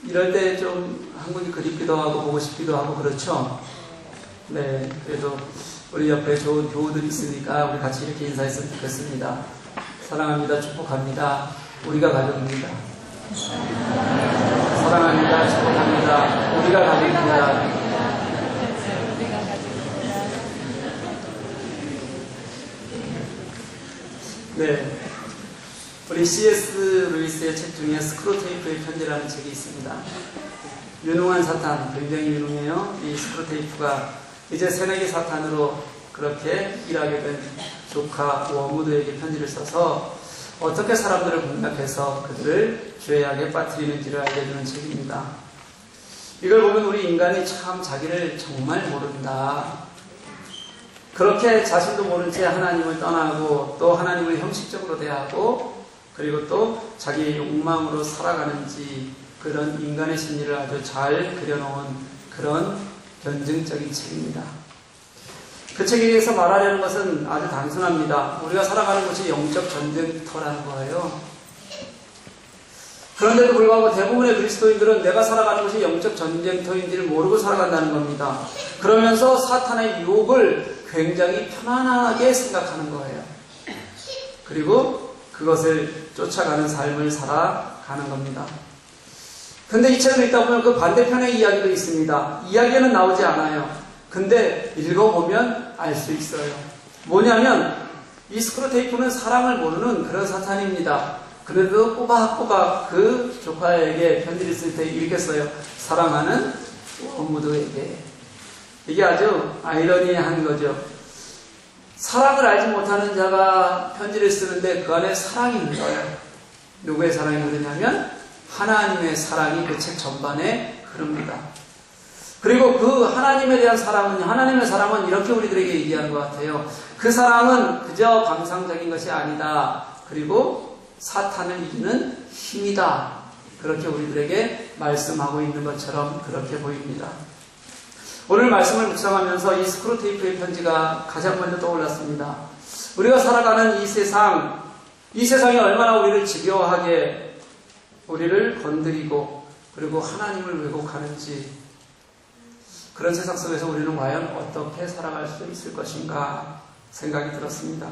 이럴 때 좀 한국이 그립기도 하고 보고 싶기도 하고 그렇죠. 네, 그래도 우리 옆에 좋은 교우들이 있으니까 우리 같이 이렇게 인사했으면 좋겠습니다. 사랑합니다. 축복합니다. 우리가 가족입니다. 사랑합니다. 축복합니다. 우리가 가족입니다. 네, 우리 C.S. 루이스의 책 중에 스크루테이프의 편지라는 책이 있습니다. 유능한 사탄, 굉장히 유능해요. 이 스크루테이프가 이제 새내기 사탄으로 그렇게 일하게 된 조카 워무드에게 편지를 써서 어떻게 사람들을 공략해서 그들을 죄악에 빠뜨리는지를 알려주는 책입니다. 이걸 보면 우리 인간이 참 자기를 정말 모른다. 그렇게 자신도 모른 채 하나님을 떠나고 또 하나님을 형식적으로 대하고 그리고 또 자기의 욕망으로 살아가는지 그런 인간의 심리를 아주 잘 그려놓은 그런 변증적인 책입니다. 그 책에서 말하려는 것은 아주 단순합니다. 우리가 살아가는 것이 영적 전쟁터라는 거예요. 그런데도 불구하고 대부분의 그리스도인들은 내가 살아가는 것이 영적 전쟁터인지를 모르고 살아간다는 겁니다. 그러면서 사탄의 유혹을 굉장히 편안하게 생각하는 거예요. 그리고 그것을 쫓아가는 삶을 살아가는 겁니다. 근데 이 책을 읽다 보면 그 반대편의 이야기도 있습니다. 이야기는 나오지 않아요. 근데 읽어보면 알 수 있어요. 뭐냐면 이 스크루테이프는 사랑을 모르는 그런 사탄입니다. 그래도 꼬박꼬박 그 조카에게 편지를 쓸 때 읽겠어요. 사랑하는 워무드에게. 이게 아주 아이러니한 거죠. 사랑을 알지 못하는 자가 편지를 쓰는데 그 안에 사랑이 흘러요. 누구의 사랑이 흐르냐면 하나님의 사랑이 그 책 전반에 흐릅니다. 그리고 그 하나님에 대한 사랑은, 하나님의 사랑은 이렇게 우리들에게 얘기하는 것 같아요. 그 사랑은 그저 감상적인 것이 아니다. 그리고 사탄을 이기는 힘이다. 그렇게 우리들에게 말씀하고 있는 것처럼 그렇게 보입니다. 오늘 말씀을 묵상하면서 이 스크루테이프의 편지가 가장 먼저 떠올랐습니다. 우리가 살아가는 이 세상이 얼마나 우리를 집요하게 우리를 건드리고 그리고 하나님을 왜곡하는지 그런 세상 속에서 우리는 과연 어떻게 살아갈 수 있을 것인가 생각이 들었습니다.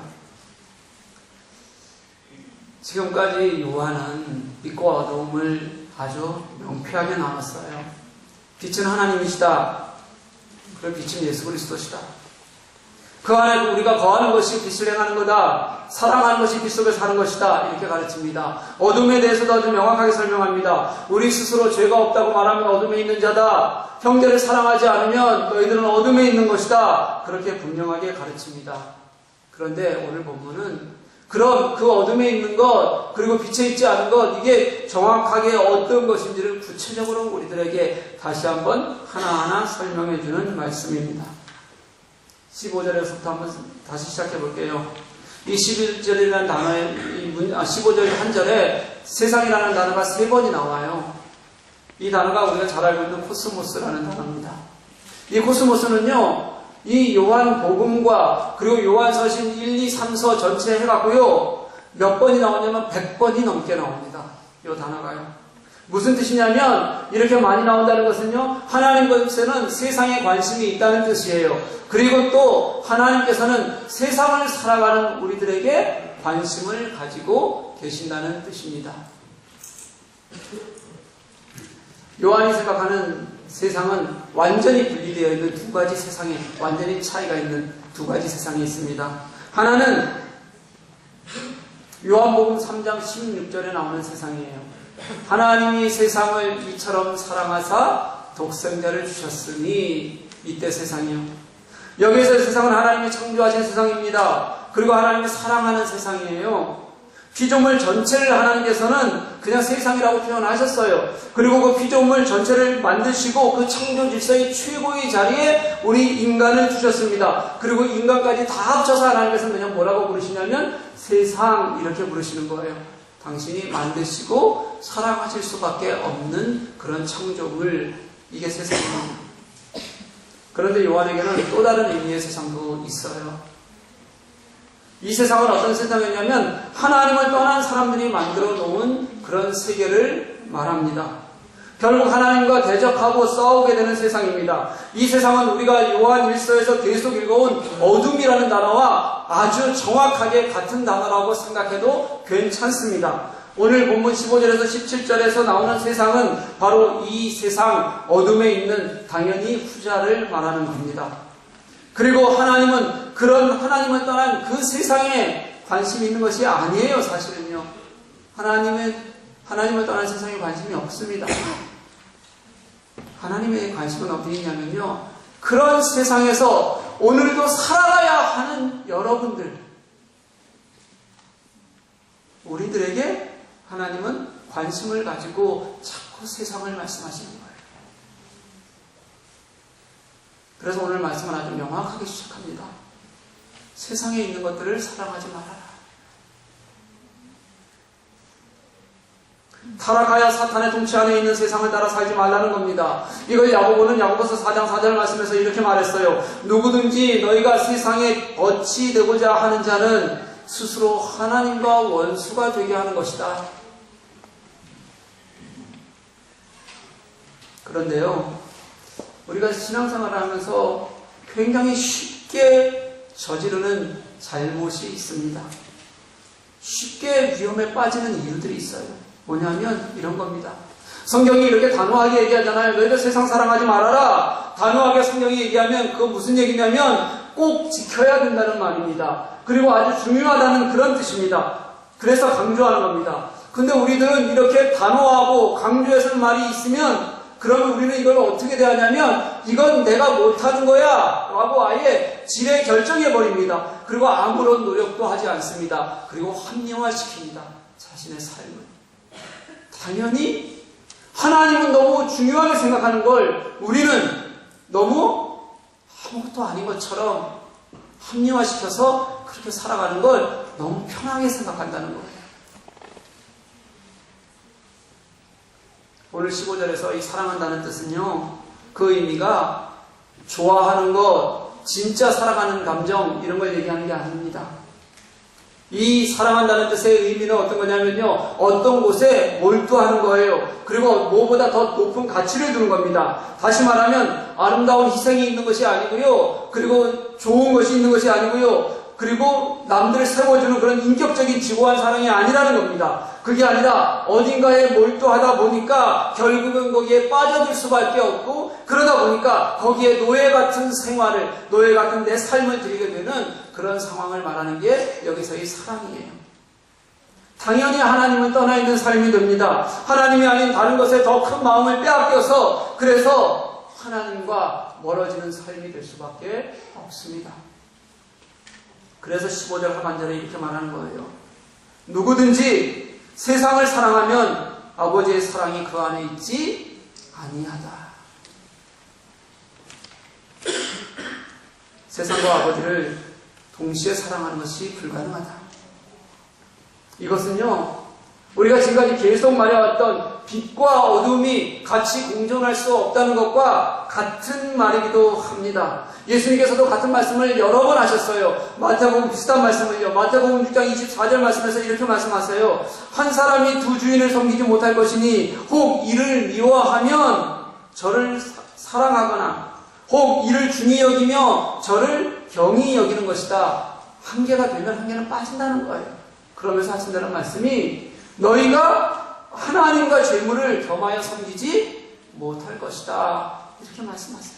지금까지 요한은 빛과 어두움을 아주 명쾌하게 나눴어요. 빛은 하나님이시다. 그리고 빛은 예수 그리스도시다. 그 안에 우리가 거하는 것이 빛을 행하는 거다. 사랑하는 것이 빛 속에 사는 것이다. 이렇게 가르칩니다. 어둠에 대해서도 아주 명확하게 설명합니다. 우리 스스로 죄가 없다고 말하면 어둠에 있는 자다. 형제를 사랑하지 않으면 너희들은 어둠에 있는 것이다. 그렇게 분명하게 가르칩니다. 그런데 오늘 본문은 그럼 그 어둠에 있는 것 그리고 빛에 있지 않은 것 이게 정확하게 어떤 것인지를 구체적으로 우리들에게 다시 한번 하나하나 설명해 주는 말씀입니다. 15절에서부터 한번 다시 시작해 볼게요. 이 11절이라는 단어에 15절 한 절에 세상이라는 단어가 3번이 나와요. 이 단어가 우리가 잘 알고 있는 코스모스라는 단어입니다. 이 코스모스는요, 이 요한 복음과 그리고 요한 서신 1, 2, 3서 전체 해갖고요, 몇 번이 나오냐면 100번이 넘게 나옵니다. 이 단어가요. 무슨 뜻이냐면 이렇게 많이 나온다는 것은요, 하나님께서는 세상에 관심이 있다는 뜻이에요. 그리고 또 하나님께서는 세상을 살아가는 우리들에게 관심을 가지고 계신다는 뜻입니다. 요한이 생각하는 세상은 완전히 분리되어 있는 두 가지 세상에 완전히 차이가 있는 두 가지 세상이 있습니다. 하나는 요한복음 3장 16절에 나오는 세상이에요. 하나님이 세상을 이처럼 사랑하사 독생자를 주셨으니 이때 세상이요. 여기에서 세상은 하나님이 창조하신 세상입니다. 그리고 하나님이 사랑하는 세상이에요. 피조물 전체를 하나님께서는 그냥 세상이라고 표현하셨어요. 그리고 그 피조물 전체를 만드시고 그 창조 질서의 최고의 자리에 우리 인간을 두셨습니다. 그리고 인간까지 다 합쳐서 하나님께서는 그냥 뭐라고 부르시냐면 세상 이렇게 부르시는 거예요. 당신이 만드시고 사랑하실 수밖에 없는 그런 창조물, 이게 세상입니다. 그런데 요한에게는 또 다른 의미의 세상도 있어요. 이 세상은 어떤 세상이냐면 하나님을 떠난 사람들이 만들어 놓은 그런 세계를 말합니다. 결국 하나님과 대적하고 싸우게 되는 세상입니다. 이 세상은 우리가 요한 1서에서 계속 읽어온 어둠이라는 단어와 아주 정확하게 같은 단어라고 생각해도 괜찮습니다. 오늘 본문 15절에서 17절에서 나오는 세상은 바로 이 세상 어둠에 있는 당연히 후자를 말하는 겁니다. 그리고 하나님은 그런 하나님을 떠난 그 세상에 관심이 있는 것이 아니에요. 사실은요. 하나님을 떠난 세상에 관심이 없습니다. 하나님의 관심은 어디 있냐면요. 그런 세상에서 오늘도 살아가야 하는 여러분들, 우리들에게 하나님은 관심을 가지고 자꾸 세상을 말씀하시는 거예요. 그래서 오늘 말씀은 아주 명확하게 시작합니다. 세상에 있는 것들을 사랑하지 말아라. 타락하여 사탄의 통치 안에 있는 세상을 따라 살지 말라는 겁니다. 이걸 야고보는 야고보서 4장 4절 말씀에서 이렇게 말했어요. 누구든지 너희가 세상에 덫이 되고자 하는 자는 스스로 하나님과 원수가 되게 하는 것이다. 그런데요, 우리가 신앙생활을 하면서 굉장히 쉽게 저지르는 잘못이 있습니다. 쉽게 위험에 빠지는 이유들이 있어요. 뭐냐면 이런 겁니다. 성경이 이렇게 단호하게 얘기하잖아요. 너희들 세상 사랑하지 말아라. 단호하게 성경이 얘기하면 그거 무슨 얘기냐면 꼭 지켜야 된다는 말입니다. 그리고 아주 중요하다는 그런 뜻입니다. 그래서 강조하는 겁니다. 근데 우리들은 이렇게 단호하고 강조해서 말이 있으면 그러면 우리는 이걸 어떻게 대하냐면 이건 내가 못하는 거야 라고 아예 지레 결정해버립니다. 그리고 아무런 노력도 하지 않습니다. 그리고 합리화시킵니다. 자신의 삶을. 당연히 하나님은 너무 중요하게 생각하는 걸 우리는 너무 아무것도 아닌 것처럼 합리화시켜서 그렇게 살아가는 걸 너무 편하게 생각한다는 거예요. 오늘 15절에서 이 사랑한다는 뜻은요, 그 의미가 좋아하는 것, 진짜 살아가는 감정 이런 걸 얘기하는 게 아닙니다. 이 사랑한다는 뜻의 의미는 어떤 거냐면요, 어떤 곳에 몰두하는 거예요. 그리고 무엇보다 더 높은 가치를 두는 겁니다. 다시 말하면 아름다운 희생이 있는 것이 아니고요, 그리고 좋은 것이 있는 것이 아니고요, 그리고 남들을 세워주는 그런 인격적인 지고한 사랑이 아니라는 겁니다. 그게 아니라 어딘가에 몰두하다 보니까 결국은 거기에 빠져들 수밖에 없고, 그러다 보니까 거기에 노예 같은 생활을, 노예 같은 내 삶을 드리게 되는 그런 상황을 말하는 게 여기서의 사랑이에요. 당연히 하나님을 떠나 있는 삶이 됩니다. 하나님이 아닌 다른 것에 더 큰 마음을 빼앗겨서 그래서 하나님과 멀어지는 삶이 될 수밖에 없습니다. 그래서 15절 하반절에 이렇게 말하는 거예요. 누구든지 세상을 사랑하면 아버지의 사랑이 그 안에 있지 아니하다. 세상과 아버지를 동시에 사랑하는 것이 불가능하다. 이것은요, 우리가 지금까지 계속 말해왔던 빛과 어둠이 같이 공존할 수 없다는 것과 같은 말이기도 합니다. 예수님께서도 같은 말씀을 여러 번 하셨어요. 마태복음 비슷한 말씀을요. 마태복음 6장 24절 말씀에서 이렇게 말씀하세요. 한 사람이 두 주인을 섬기지 못할 것이니 혹 이를 미워하면 저를 사랑하거나 혹 이를 중히 여기며 저를 경히 여기는 것이다. 한계가 되면 한계는 빠진다는 거예요. 그러면서 하신다는 말씀이 너희가 하나님과 재물을 겸하여 섬기지 못할 것이다. 이렇게 말씀하세요.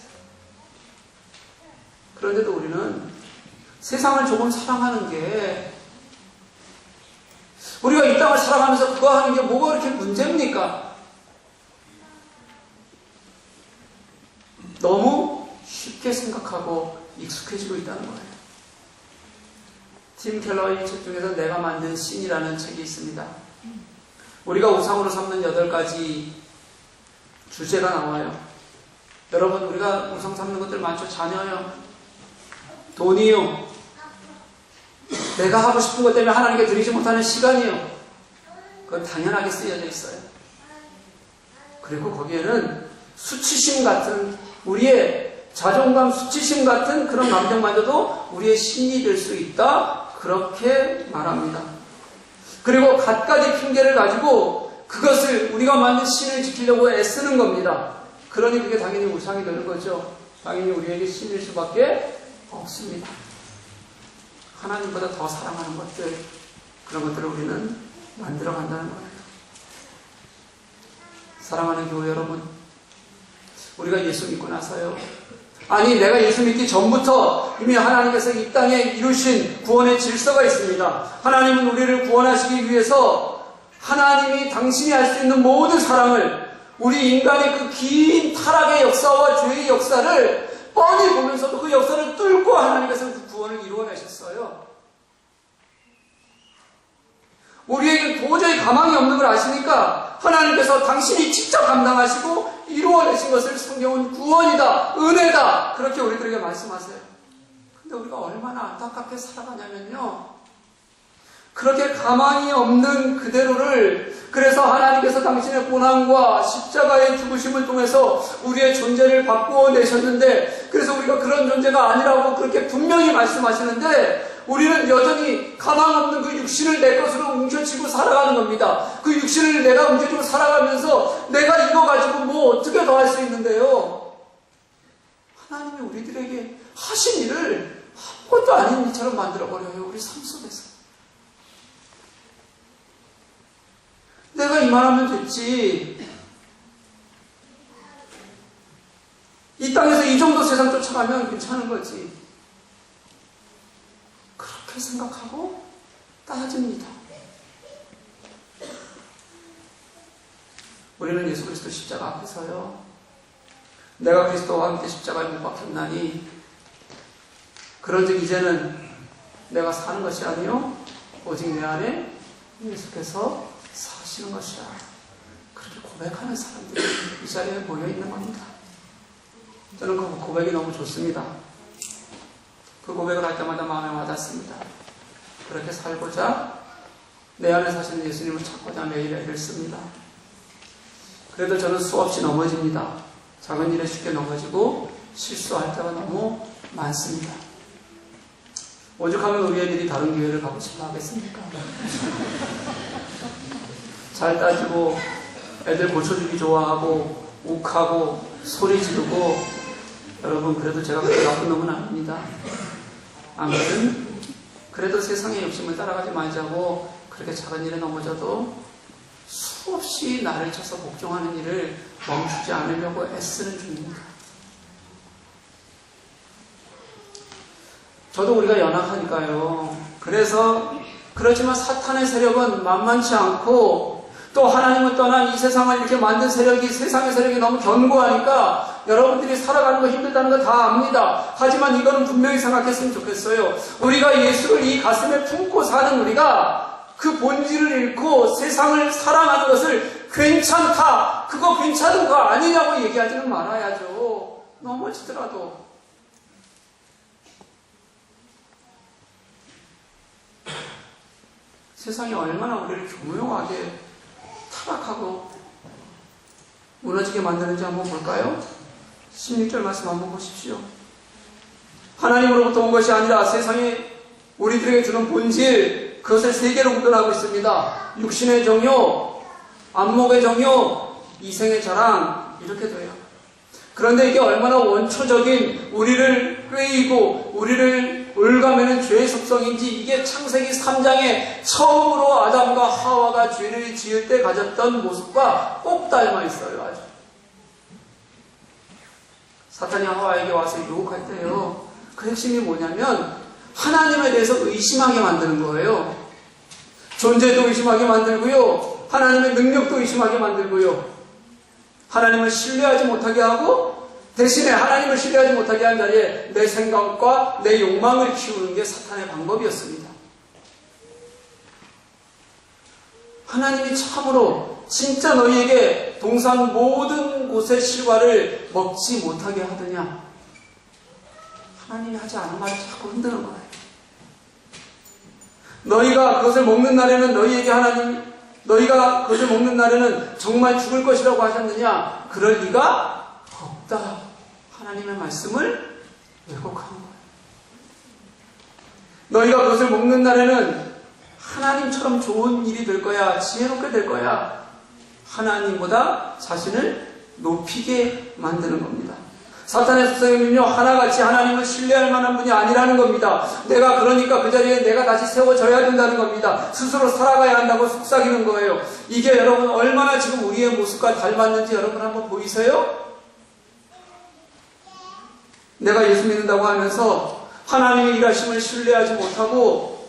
그런데도 우리는 세상을 조금 사랑하는 게, 우리가 이 땅을 살아가면서 그거 하는 게 뭐가 그렇게 문제입니까? 너무 쉽게 생각하고 익숙해지고 있다는 거예요. 팀 켈러의 책 중에서 내가 만든 신이라는 책이 있습니다. 우리가 우상으로 삼는 8가지 주제가 나와요. 여러분, 우리가 우상 삼는 것들 많죠? 자녀요, 돈이요, 내가 하고 싶은 것 때문에 하나님께 드리지 못하는 시간이요. 그건 당연하게 쓰여져 있어요. 그리고 거기에는 수치심 같은, 우리의 자존감, 수치심 같은 그런 감정마저도 우리의 신이 될 수 있다. 그렇게 말합니다. 그리고 갖가지 핑계를 가지고 그것을 우리가 만든 신을 지키려고 애쓰는 겁니다. 그러니 그게 당연히 우상이 되는 거죠. 당연히 우리에게 신일 수밖에 없습니다. 하나님보다 더 사랑하는 것들, 그런 것들을 우리는 만들어 간다는 거예요. 사랑하는 교회 여러분, 우리가 예수 믿고 나서요, 아니 내가 예수 믿기 전부터 이미 하나님께서 이 땅에 이루신 구원의 질서가 있습니다. 하나님은 우리를 구원하시기 위해서 하나님이 당신이 할 수 있는 모든 사랑을, 우리 인간의 그 긴 타락의 역사와 죄의 역사를 뻔히 보면서도 그 역사를 뚫고 하나님께서 그 구원을 이루어내셨어요. 우리에게 도저히 가망이 없는 걸 아시니까 하나님께서 당신이 직접 감당하시고 이루어내신 것을 성경은 구원이다, 은혜다, 그렇게 우리들에게 말씀하세요. 근데 우리가 얼마나 안타깝게 살아가냐면요, 그렇게 가망이 없는 그대로를, 그래서 하나님께서 당신의 고난과 십자가의 죽으심을 통해서 우리의 존재를 바꾸어 내셨는데, 그래서 우리가 그런 존재가 아니라고 그렇게 분명히 말씀하시는데, 우리는 여전히 가망 없는 그 육신을 내 것으로 뭉쳐쥐고 살아가는 겁니다. 그 육신을 내가 뭉쳐쥐고 살아가면서 내가 이거 가지고 뭐 어떻게 더 할 수 있는데요. 하나님이 우리들에게 하신 일을 아무것도 아닌 일처럼 만들어버려요. 우리 삶 속에서. 내가 이만하면 됐지. 이 땅에서 이 정도 세상 쫓아가면 괜찮은 거지. 그렇게 생각하고 따집니다. 우리는 예수 그리스도 십자가 앞에서요, 내가 그리스도와 함께 십자가에 못 박혔나니 그런즉 이제는 내가 사는 것이 아니요 오직 내 안에 예수께서 사시는 것이라, 그렇게 고백하는 사람들이 이 자리에 모여 있는 겁니다. 저는 그 고백이 너무 좋습니다. 그 고백을 할 때마다 마음에 와닿습니다. 그렇게 살고자 내 안에 사시는 예수님을 찾고자 매일 애를 씁니다. 그래도 저는 수없이 넘어집니다. 작은 일에 쉽게 넘어지고 실수할 때가 너무 많습니다. 오죽하면 우리 애들이 다른 교회를 가고 싶어 하겠습니까? 잘 따지고 애들 고쳐주기 좋아하고 욱하고 소리 지르고, 여러분 그래도 제가 그렇게 나쁜 놈은 아닙니다. 아무튼 그래도 세상의 욕심을 따라가지 말자고 그렇게 작은 일에 넘어져도 수없이 나를 쳐서 복종하는 일을 멈추지 않으려고 애쓰는 중입니다. 저도 우리가 연약하니까요. 그렇지만 사탄의 세력은 만만치 않고, 또 하나님을 떠난 이 세상을 이렇게 만든 세력이, 세상의 세력이 너무 견고하니까 여러분들이 살아가는 거 힘들다는 거 다 압니다. 하지만 이거는 분명히 생각했으면 좋겠어요. 우리가 예수를 이 가슴에 품고 사는 우리가 그 본질을 잃고 세상을 사랑하는 것을 괜찮다, 그거 괜찮은 거 아니냐고 얘기하지는 말아야죠. 넘어지더라도. 세상이 얼마나 우리를 교묘하게 타락하고 무너지게 만드는지 한번 볼까요? 16절 말씀 한번 보십시오. 하나님으로부터 온 것이 아니라 세상이 우리들에게 주는 본질, 그것을 세 개로 구분하고 있습니다. 육신의 정욕, 안목의 정욕, 이생의 자랑, 이렇게 돼요. 그런데 이게 얼마나 원초적인 우리를 꾀이고 우리를 올가매는 죄의 속성인지, 이게 창세기 3장에 처음으로 아담과 하와가 죄를 지을 때 가졌던 모습과 꼭 닮아 있어요. 아주. 사탄이 하와에게 와서 유혹할 때요, 그 핵심이 뭐냐면 하나님에 대해서 의심하게 만드는 거예요. 존재도 의심하게 만들고요, 하나님의 능력도 의심하게 만들고요, 하나님을 신뢰하지 못하게 하고, 대신에 하나님을 신뢰하지 못하게 한 자리에 내 생각과 내 욕망을 키우는 게 사탄의 방법이었습니다. 하나님이 참으로 진짜 너희에게 동산 모든 곳의 실과를 먹지 못하게 하더냐? 하나님이 하지 않은 말을 자꾸 흔드는 거예요. 너희가 그것을 먹는 날에는 너희가 그것을 먹는 날에는 정말 죽을 것이라고 하셨느냐? 그럴 리가 없다. 하나님의 말씀을 왜곡한 거예요. 너희가 그것을 먹는 날에는 하나님처럼 좋은 일이 될 거야, 지혜롭게 될 거야, 하나님보다 자신을 높이게 만드는 겁니다. 사탄의 속성은요, 하나같이 하나님을 신뢰할 만한 분이 아니라는 겁니다. 내가 그러니까 그 자리에 내가 다시 세워져야 된다는 겁니다. 스스로 살아가야 한다고 속삭이는 거예요. 이게 여러분 얼마나 지금 우리의 모습과 닮았는지 여러분 한번 보이세요? 내가 예수 믿는다고 하면서 하나님의 일하심을 신뢰하지 못하고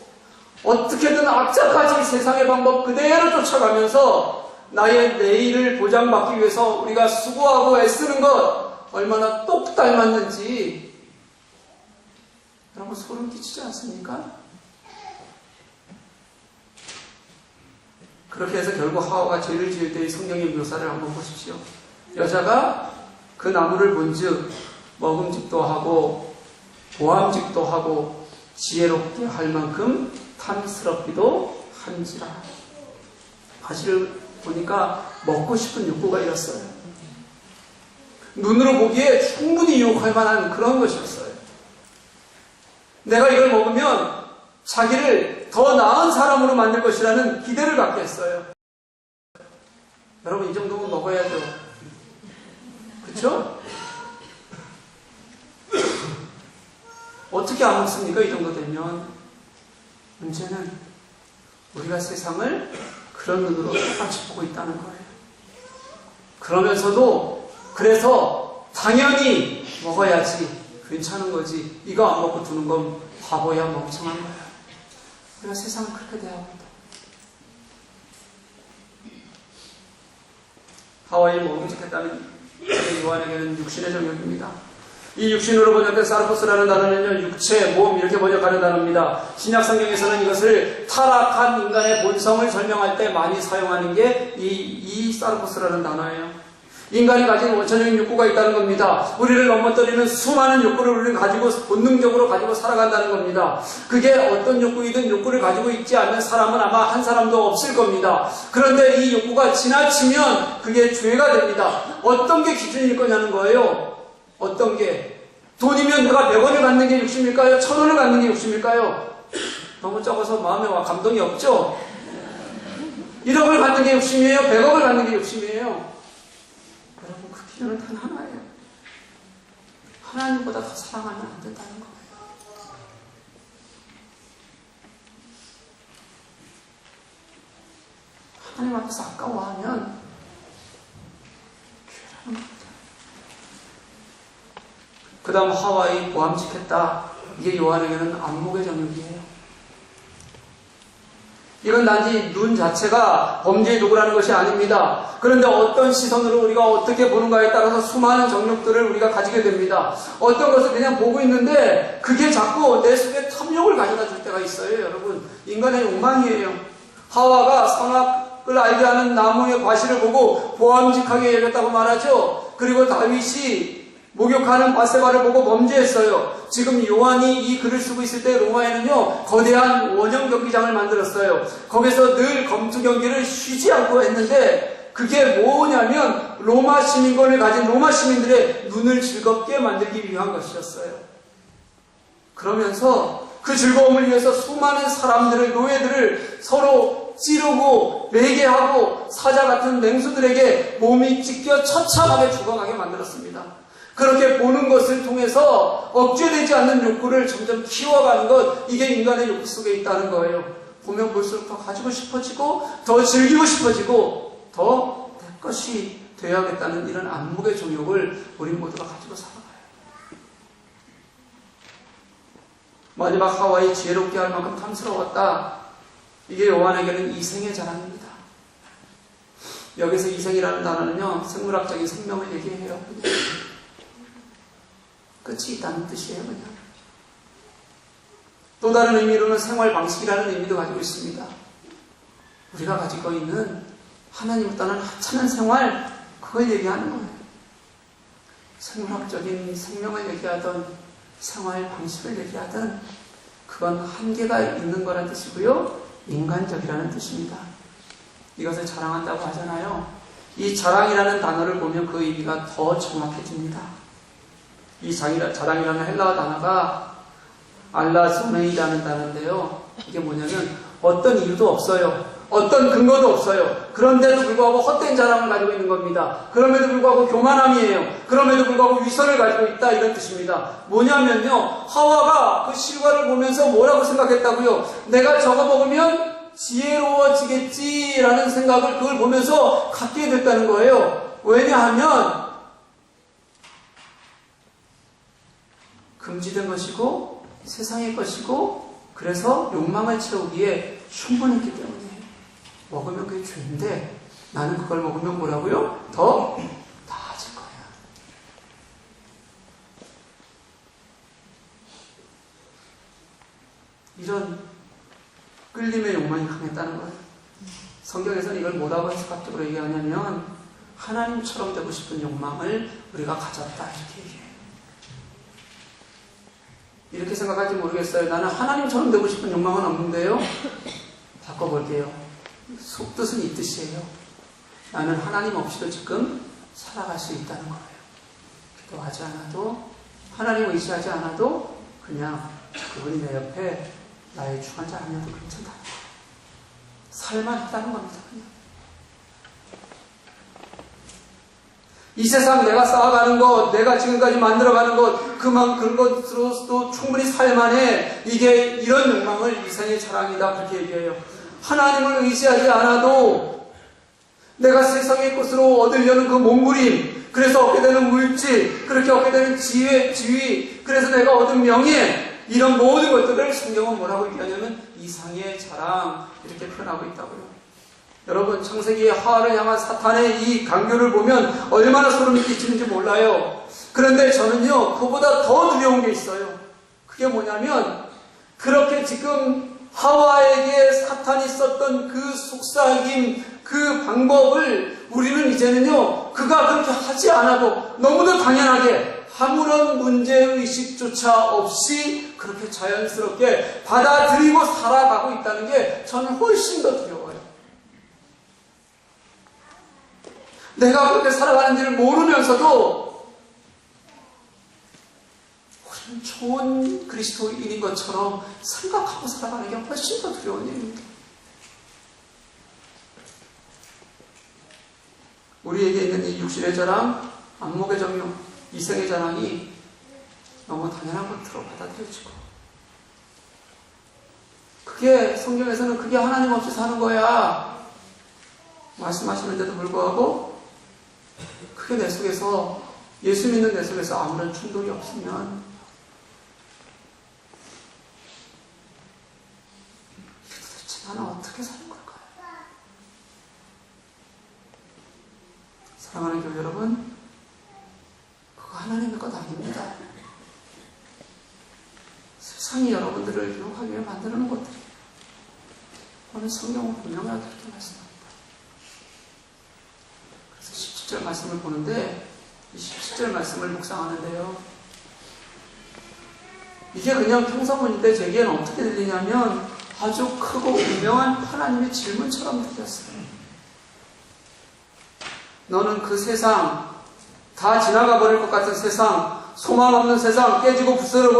어떻게든 악착같이 세상의 방법 그대로 쫓아가면서 나의 내일을 보장받기 위해서 우리가 수고하고 애쓰는 것 얼마나 똑 닮았는지 여러분 소름 끼치지 않습니까? 그렇게 해서 결국 하와가 죄를 지을 때의 성경의 묘사를 한번 보십시오. 여자가 그 나무를 본즉 먹음직도 하고 보암직도 하고 지혜롭게 할 만큼 탐스럽기도 한지라. 바지를 보니까 먹고 싶은 욕구가 일었어요. 눈으로 보기에 충분히 유혹할 만한 그런 것이었어요. 내가 이걸 먹으면 자기를 더 나은 사람으로 만들 것이라는 기대를 갖게 했어요. 여러분 이 정도면 먹어야죠. 그렇죠? 어떻게 안 먹습니까? 이 정도 되면. 문제는 우리가 세상을 그런 눈으로 똑같이 보고 있다는 거예요. 그러면서도 그래서 당연히 먹어야지 괜찮은 거지 이거 안 먹고 두는 건 바보야 멍청한 거야. 우리가 세상을 그렇게 대하고 있다. 하와이 먹음직했다는 요한에게는 육신의 정욕입니다. 이 육신으로 번역된 사르포스라는 단어는요, 육체, 몸 이렇게 번역하는 단어입니다. 신약 성경에서는 이것을 타락한 인간의 본성을 설명할 때 많이 사용하는 게 이 사르포스라는 단어예요. 인간이 가진 원천적인 욕구가 있다는 겁니다. 우리를 넘어뜨리는 수많은 욕구를 우리는 가지고 본능적으로 가지고 살아간다는 겁니다. 그게 어떤 욕구이든 욕구를 가지고 있지 않는 사람은 아마 한 사람도 없을 겁니다. 그런데 이 욕구가 지나치면 그게 죄가 됩니다. 어떤 게 기준일 거냐는 거예요. 어떤 게? 돈이면 내가 100원을 갖는 게 욕심일까요? 1000원을 갖는 게 욕심일까요? 너무 적어서 마음에 감동이 없죠? 1억을 갖는 게 욕심이에요? 100억을 갖는 게 욕심이에요? 여러분 그 기준은 단 하나예요. 하나님보다 더 사랑하면 안 된다는 거예요. 하나님 앞에서 아까워하면 죄라는 겁니다. 그 다음 하와이 보암직했다. 이게 요한에게는 안목의 정욕이에요. 이건 단지 눈 자체가 범죄의 도구라는 것이 아닙니다. 그런데 어떤 시선으로 우리가 어떻게 보는가에 따라서 수많은 정욕들을 우리가 가지게 됩니다. 어떤 것을 그냥 보고 있는데 그게 자꾸 내 속에 탐욕을 가져다 줄 때가 있어요. 여러분 인간의 욕망이에요. 하와가 선악을 알게 하는 나무의 과실을 보고 보암직하게 여겼다고 말하죠. 그리고 다윗이 목욕하는 바세바를 보고 범죄했어요. 지금 요한이 이 글을 쓰고 있을 때 로마에는요 거대한 원형 경기장을 만들었어요. 거기서 늘 검투 경기를 쉬지 않고 했는데 그게 뭐냐면 로마 시민권을 가진 로마 시민들의 눈을 즐겁게 만들기 위한 것이었어요. 그러면서 그 즐거움을 위해서 수많은 사람들을, 노예들을 서로 찌르고 매개하고 사자 같은 맹수들에게 몸이 찢겨 처참하게 죽어가게 만들었습니다. 그렇게 보는 것을 통해서 억제되지 않는 욕구를 점점 키워가는 것, 이게 인간의 욕구 속에 있다는 거예요. 보면 볼수록 더 가지고 싶어지고 더 즐기고 싶어지고 더 내 것이 되어야겠다는 이런 안목의 정욕을 우리 모두가 가지고 살아가요. 마지막 하와이 지혜롭게 할 만큼 탐스러웠다. 이게 요한에게는 이생의 자랑입니다. 여기서 이생이라는 단어는요 생물학적인 생명을 얘기해요. 끝이 있다는 뜻이에요. 그냥. 또 다른 의미로는 생활 방식이라는 의미도 가지고 있습니다. 우리가 가지고 있는 하나님을 떠난 하찮은 생활, 그걸 얘기하는 거예요. 생물학적인 생명을 얘기하던 생활 방식을 얘기하던 그건 한계가 있는 거란 뜻이고요. 인간적이라는 뜻입니다. 이것을 자랑한다고 하잖아요. 이 자랑이라는 단어를 보면 그 의미가 더 정확해집니다. 이 자랑이라는 헬라어 단어가 알라소메이라는 단어인데요. 이게 뭐냐면 어떤 이유도 없어요. 어떤 근거도 없어요. 그런데도 불구하고 헛된 자랑을 가지고 있는 겁니다. 그럼에도 불구하고 교만함이에요. 그럼에도 불구하고 위선을 가지고 있다, 이런 뜻입니다. 뭐냐면요, 하와가 그 실과를 보면서 뭐라고 생각했다고요? 내가 저거 먹으면 지혜로워지겠지라는 생각을 그걸 보면서 갖게 됐다는 거예요. 왜냐하면 금지된 것이고 세상의 것이고 그래서 욕망을 채우기에 충분했기 때문에 먹으면 그게 죄인데 나는 그걸 먹으면 뭐라고요? 더 나아질 거야. 이런 끌림의 욕망이 강했다는 거예요. 성경에서는 이걸 뭐라고 해석학적으로 얘기하냐면 하나님처럼 되고 싶은 욕망을 우리가 가졌다, 이렇게 얘기해요. 이렇게 생각할지 모르겠어요. 나는 하나님처럼 되고 싶은 욕망은 없는데요. 바꿔볼게요. 속뜻은 이 뜻이에요. 나는 하나님 없이도 지금 살아갈 수 있다는 거예요. 기도하지 않아도, 하나님 의지하지 않아도 그냥 그분이 내 옆에 나의 주관자 아니어도 괜찮다. 살만하다는 겁니다. 그냥. 이 세상 내가 쌓아가는 것, 내가 지금까지 만들어가는 것, 그런 것으로서도 충분히 살만해. 이게 이런 욕망을 이생의 자랑이다, 그렇게 얘기해요. 하나님을 의지하지 않아도 내가 세상의 것으로 얻으려는 그 몸부림, 그래서 얻게 되는 물질, 그렇게 얻게 되는 지위, 그래서 내가 얻은 명예, 이런 모든 것들을 성경은 뭐라고 얘기하냐면 이상의 자랑, 이렇게 표현하고 있다고요. 여러분, 창세기의 하와를 향한 사탄의 이 강요를 보면 얼마나 소름이 끼치는지 몰라요. 그런데 저는요, 그보다 더 두려운 게 있어요. 그게 뭐냐면 그렇게 지금 하와에게 사탄이 썼던 그 속삭임, 그 방법을 우리는 이제는요, 그가 그렇게 하지 않아도 너무도 당연하게 아무런 문제의식조차 없이 그렇게 자연스럽게 받아들이고 살아가고 있다는 게 저는 훨씬 더 두려워요. 내가 그렇게 살아가는지를 모르면서도 우리는 좋은 그리스도인인 것처럼 생각하고 살아가는 게 훨씬 더 두려운 일입니다. 우리에게 있는 이 육신의 자랑, 안목의 정욕, 이생의 자랑이 너무 당연한 것으로 받아들여지고, 그게 성경에서는 그게 하나님 없이 사는 거야 말씀하시는데도 불구하고 그게 내 속에서, 예수 믿는 내 속에서 아무런 충돌이 없으면 도대체 나는 어떻게 사는 걸까요? 사랑하는 교회 여러분, 그거 하나님의 것 아닙니다. 세상이 여러분들을 유혹하기 위해 만드는 것들이에요. 오늘 성경은 분명하게 그렇게 말씀합니다. 17절 말씀을 보는데 이 17절 말씀을 묵상하는데요, 이게 그냥 평서문인데 제게는 어떻게 들리냐면 아주 크고 분명한 하나님의 질문처럼 들렸어요. 너는 그 세상, 다 지나가 버릴 것 같은 세상, 소망 없는 세상, 깨지고 부서져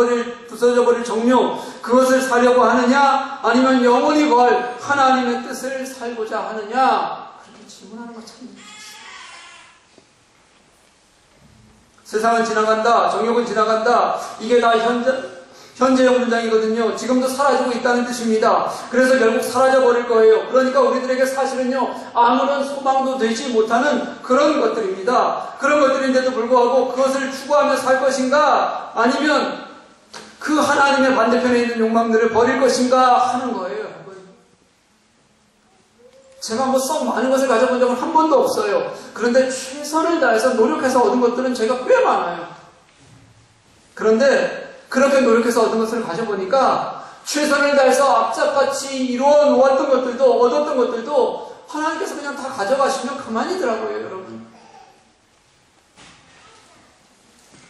버릴 정욕, 그것을 살려고 하느냐, 아니면 영원히 걸 하나님의 뜻을 살고자 하느냐, 그렇게 질문하는 것처럼. 세상은 지나간다, 정욕은 지나간다, 이게 다 현재형 문장이거든요. 지금도 사라지고 있다는 뜻입니다. 그래서 결국 사라져버릴 거예요. 그러니까 우리들에게 사실은요, 아무런 소망도 되지 못하는 그런 것들입니다. 그런 것들인데도 불구하고 그것을 추구하며 살 것인가, 아니면 그 하나님의 반대편에 있는 욕망들을 버릴 것인가 하는 거예요. 제가 뭐 썩 많은 것을 가져본 적은 한 번도 없어요. 그런데 최선을 다해서 노력해서 얻은 것들은 제가 꽤 많아요. 그런데 그렇게 노력해서 얻은 것을 가져보니까 최선을 다해서 악착같이 이루어 놓았던 것들도, 얻었던 것들도 하나님께서 그냥 다 가져가시면 그만이더라고요, 여러분.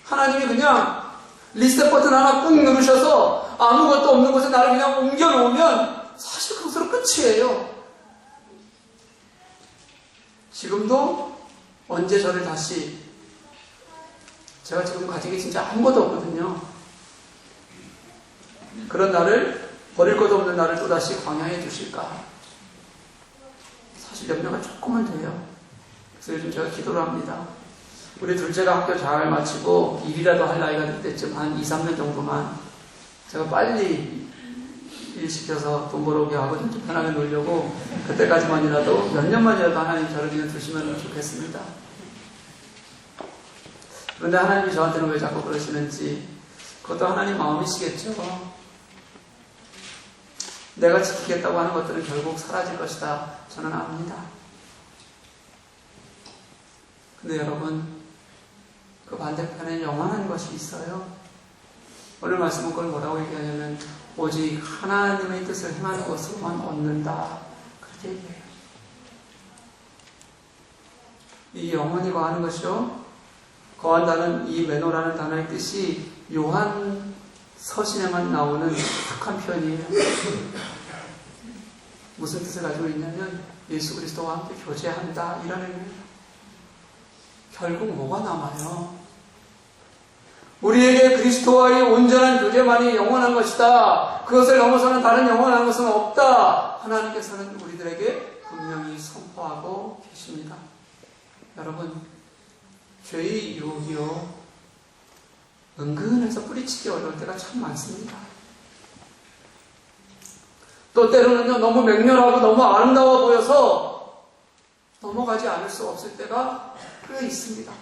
하나님이 그냥 리셋 버튼 하나 꾹 누르셔서 아무것도 없는 곳에 나를 그냥 옮겨놓으면 사실 그것으로 끝이에요. 지금도 언제 저를 다시, 제가 지금 가진 게 진짜 아무것도 없거든요. 그런 나를, 버릴 것도 없는 나를 또다시 광야에 두실까? 사실 염려가 조금은 돼요. 그래서 요즘 제가 기도를 합니다. 우리 둘째가 학교 잘 마치고 일이라도 할 나이가 될 때쯤 한 2, 3년 정도만 제가 빨리 일 시켜서 돈 벌어오게 하고 좀 편하게 놀려고 그때까지만이라도 몇 년만이라도 하나님 저를 그냥 두시면 좋겠습니다. 그런데 하나님이 저한테는 왜 자꾸 그러시는지 그것도 하나님 마음이시겠죠. 내가 지키겠다고 하는 것들은 결국 사라질 것이다. 저는 압니다. 근데 여러분, 그 반대편에 영원한 것이 있어요. 오늘 말씀은 그걸 뭐라고 얘기하냐면 오직 하나님의 뜻을 행하는 것으로만 얻는다. 그렇게 얘기해요. 이 영원히 거하는 것이요. 거한다는 이 메노라는 단어의 뜻이 요한 서신에만 나오는 독특한 표현이에요. 무슨 뜻을 가지고 있냐면 예수 그리스도와 함께 교제한다 이런 의미예요. 결국 뭐가 남아요? 우리에게 그리스도와의 온전한 교제만이 영원한 것이다. 그것을 넘어서는 다른 영원한 것은 없다. 하나님께서는 우리들에게 분명히 선포하고 계십니다. 여러분, 죄의 유혹이요 은근해서 뿌리치기 어려울 때가 참 많습니다. 또 때로는요 너무 맹렬하고 너무 아름다워 보여서 넘어가지 않을 수 없을 때가 꽤 있습니다.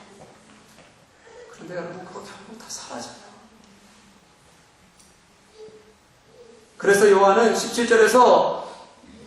그런데 여러분 그거 결국 다 사라져요. 그래서 요한은 17절에서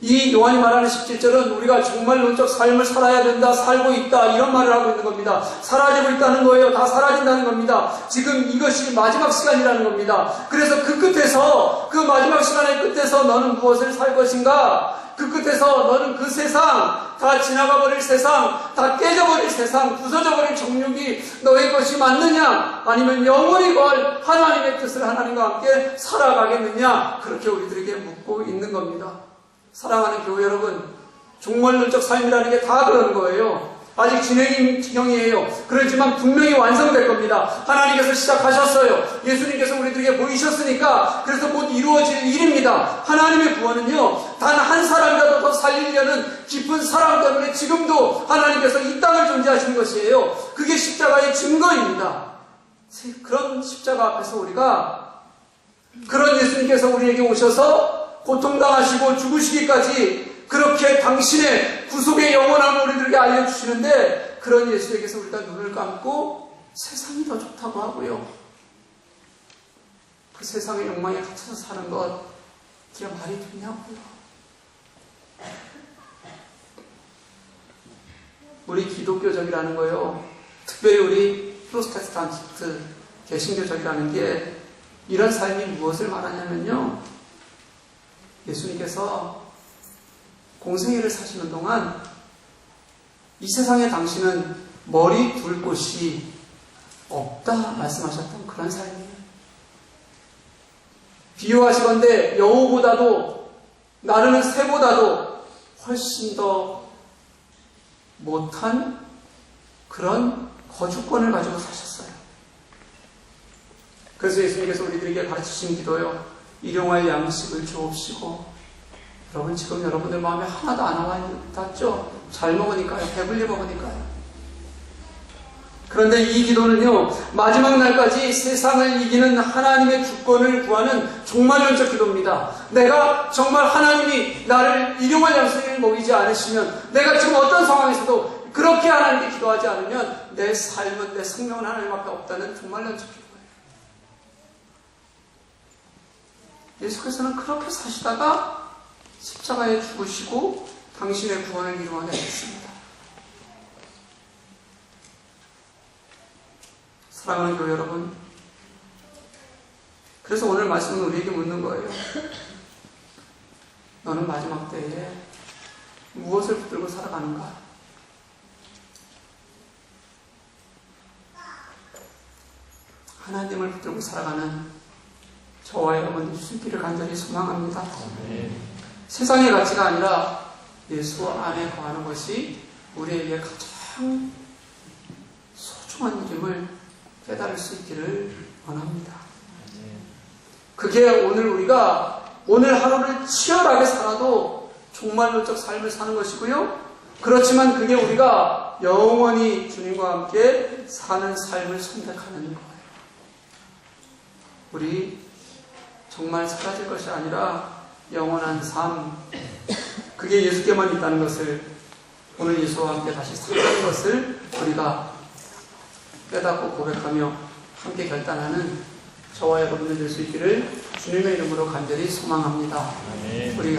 이 요한이 말하는 17절은 우리가 정말론적 삶을 살아야 된다, 살고 있다 이런 말을 하고 있는 겁니다. 사라지고 있다는 거예요. 다 사라진다는 겁니다. 지금 이것이 마지막 시간이라는 겁니다. 그래서 그 끝에서, 그 마지막 시간의 끝에서 너는 무엇을 살 것인가? 그 끝에서 너는 그 세상, 다 지나가버릴 세상, 다 깨져버릴 세상, 부서져버릴 정욕이 너의 것이 맞느냐? 아니면 영원히 걸 하나님의 뜻을 하나님과 함께 살아가겠느냐? 그렇게 우리들에게 묻고 있는 겁니다. 사랑하는 교회 여러분, 종말론적 삶이라는 게 다 그런 거예요. 아직 진행형이에요. 그렇지만 분명히 완성될 겁니다. 하나님께서 시작하셨어요. 예수님께서 우리들에게 보이셨으니까 그래서 곧 이루어질 일입니다. 하나님의 구원은요, 단 한 사람이라도 더 살리려는 깊은 사랑 때문에 지금도 하나님께서 이 땅을 존재하시는 것이에요. 그게 십자가의 증거입니다. 그런 십자가 앞에서 우리가 그런 예수님께서 우리에게 오셔서 고통당하시고 죽으시기까지 그렇게 당신의 구속의 영원함을 우리들에게 알려주시는데 그런 예수에게서 우리가 눈을 감고 세상이 더 좋다고 하고요. 그 세상의 욕망에 갇혀서 사는 것 그게 말이 되냐고요. 우리 기독교적이라는 거요. 특별히 우리 프로테스탄트 개신교적이라는 게 이런 삶이 무엇을 말하냐면요. 예수님께서 공생애를 사시는 동안 이 세상에 당신은 머리 둘 곳이 없다 말씀하셨던 그런 삶이에요. 비유하시건대 여우보다도 나르는 새보다도 훨씬 더 못한 그런 거주권을 가지고 사셨어요. 그래서 예수님께서 우리들에게 가르치신 기도요. 일용할 양식을 주옵시고 여러분 지금 여러분들 마음에 하나도 안 와닿죠? 잘 먹으니까요. 배불리 먹으니까요. 그런데 이 기도는요. 마지막 날까지 세상을 이기는 하나님의 주권을 구하는 종말론적 기도입니다. 내가 정말 하나님이 나를 일용할 양식을 먹이지 않으시면 내가 지금 어떤 상황에서도 그렇게 하나님께 기도하지 않으면 내 삶은 내 생명은 하나님밖에 없다는 종말론적 기도. 예수께서는 그렇게 사시다가 십자가에 죽으시고 당신의 구원을 이루어내셨습니다. 사랑하는 교회 여러분, 그래서 오늘 말씀은 우리에게 묻는 거예요. 너는 마지막 때에 무엇을 붙들고 살아가는가? 하나님을 붙들고 살아가는 저와 여러분들 수 있기를 간절히 소망합니다. 세상의 가치가 아니라 예수 안에 거하는 것이 우리에게 가장 소중한 일임을 깨달을 수 있기를 원합니다. 그게 오늘 우리가 오늘 하루를 치열하게 살아도 종말론적 삶을 사는 것이고요. 그렇지만 그게 우리가 영원히 주님과 함께 사는 삶을 선택하는 거예요. 우리 정말 사라질 것이 아니라 영원한 삶, 그게 예수께만 있다는 것을, 오늘 예수와 함께 다시 살아가는 것을 우리가 깨닫고 고백하며 함께 결단하는 저와 여러분들 될 수 있기를 주님의 이름으로 간절히 소망합니다. 우리